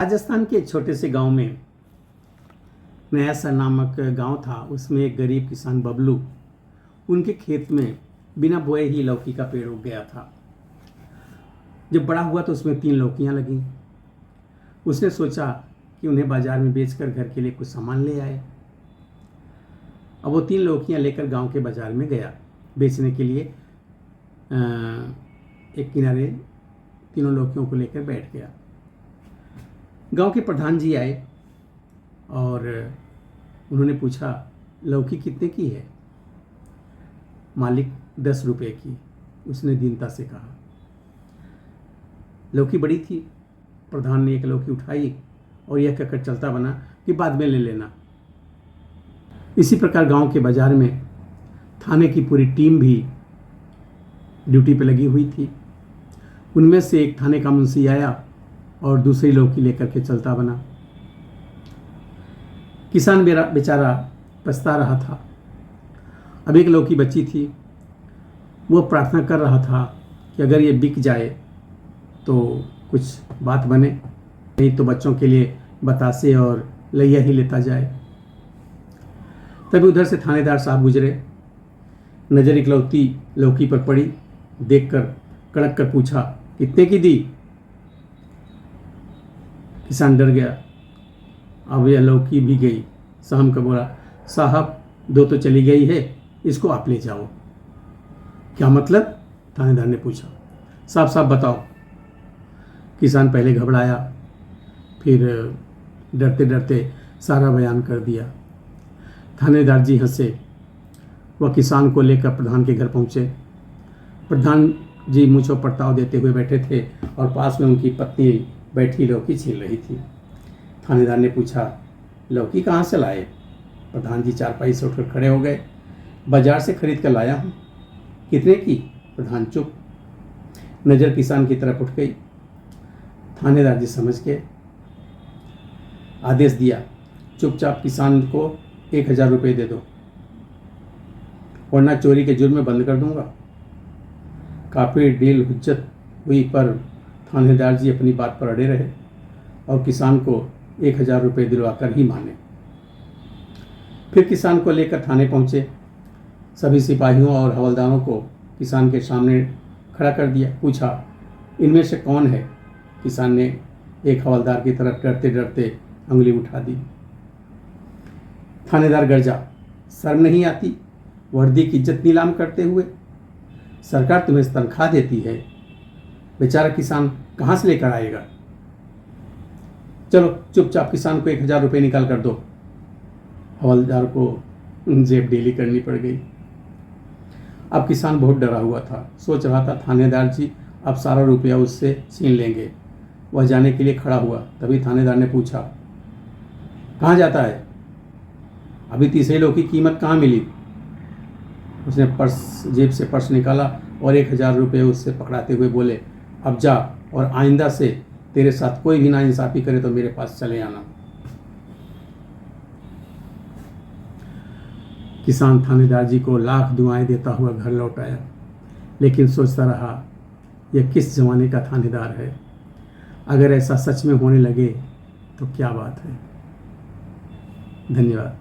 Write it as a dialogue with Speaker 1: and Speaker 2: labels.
Speaker 1: राजस्थान के एक छोटे से गांव में नयासर नामक गांव था। उसमें एक गरीब किसान बबलू, उनके खेत में बिना बोए ही लौकी का पेड़ उग गया था। जब बड़ा हुआ तो उसमें 3 लौकियां लगीं। उसने सोचा कि उन्हें बाजार में बेचकर घर के लिए कुछ सामान ले आए। अब वो 3 लौकियां लेकर गांव के बाजार में गया बेचने के लिए। एक किनारे तीनों लौकियों को लेकर बैठ गया। गांव के प्रधान जी आए और उन्होंने पूछा, लौकी कितने की है? मालिक 10 रुपये की, उसने दीनता से कहा। लौकी बड़ी थी। प्रधान ने एक लौकी उठाई और यह कहकर चलता बना कि बाद में ले लेना। इसी प्रकार गांव के बाजार में थाने की पूरी टीम भी ड्यूटी पे लगी हुई थी। उनमें से एक थाने का मुंशी आया और दूसरी लौकी लेकर के चलता बना। किसान बेचारा पछता रहा था। अब एक लौकी बची थी। वो प्रार्थना कर रहा था कि अगर ये बिक जाए तो कुछ बात बने, नहीं तो बच्चों के लिए बतासे और लैया ही लेता जाए। तभी उधर से थानेदार साहब गुजरे। नजर इकलौती लौकी पर पड़ी। देखकर कड़क कर पूछा, कितने की दी? किसान डर गया। अब यह लौकी भी गई। सहम कर बोला, साहब 2 तो चली गई है, इसको आप ले जाओ। क्या मतलब? थानेदार ने पूछा। साफ साफ बताओ। किसान पहले घबराया, फिर डरते डरते सारा बयान कर दिया। थानेदार जी हंसे। वह किसान को लेकर प्रधान के घर पहुंचे। प्रधान जी मुझको परताव देते हुए बैठे थे और पास में उनकी पत्नी बैठी लौकी छील रही थी। थानेदार ने पूछा, लौकी कहाँ से लाए? प्रधान जी चारपाई से उठकर खड़े हो गए। बाजार से खरीद कर लाया हूँ। कितने की? प्रधान चुप। नज़र किसान की तरफ उठ गई। थानेदार जी समझ गए। आदेश दिया, चुपचाप किसान को 1000 रुपये दे दो, वरना चोरी के जुर्म में बंद कर दूंगा। काफ़ी डील हुज्जत हुई, पर थानेदार जी अपनी बात पर अड़े रहे और किसान को 1000 रुपये दिलवाकर ही माने। फिर किसान को लेकर थाने पहुंचे। सभी सिपाहियों और हवलदारों को किसान के सामने खड़ा कर दिया। पूछा, इनमें से कौन है? किसान ने एक हवलदार की तरफ डरते डरते उंगली उठा दी। थानेदार गर्जा, शर्म नहीं आती वर्दी की इज्जत नीलाम करते हुए? सरकार तुम्हें तनख्वाह देती है, बेचारा किसान कहाँ से लेकर आएगा? चलो चुपचाप किसान को 1000 रुपये निकाल कर दो। हवलदार को जेब ढीली करनी पड़ गई। अब किसान बहुत डरा हुआ था। सोच रहा था थानेदार जी अब सारा रुपया उससे छीन लेंगे। वह जाने के लिए खड़ा हुआ। तभी थानेदार ने पूछा, कहाँ जाता है? अभी तीसरे लौकी की कीमत कहाँ मिली? उसने जेब से पर्स निकाला और 1000 रुपये उससे पकड़ाते हुए बोले, अब जा और आइंदा से तेरे साथ कोई भी नाइंसाफ़ी करे तो मेरे पास चले आना। किसान थानेदार जी को लाख दुआएं देता हुआ घर लौट आया, लेकिन सोचता रहा, यह किस जमाने का थानेदार है? अगर ऐसा सच में होने लगे तो क्या बात है। धन्यवाद।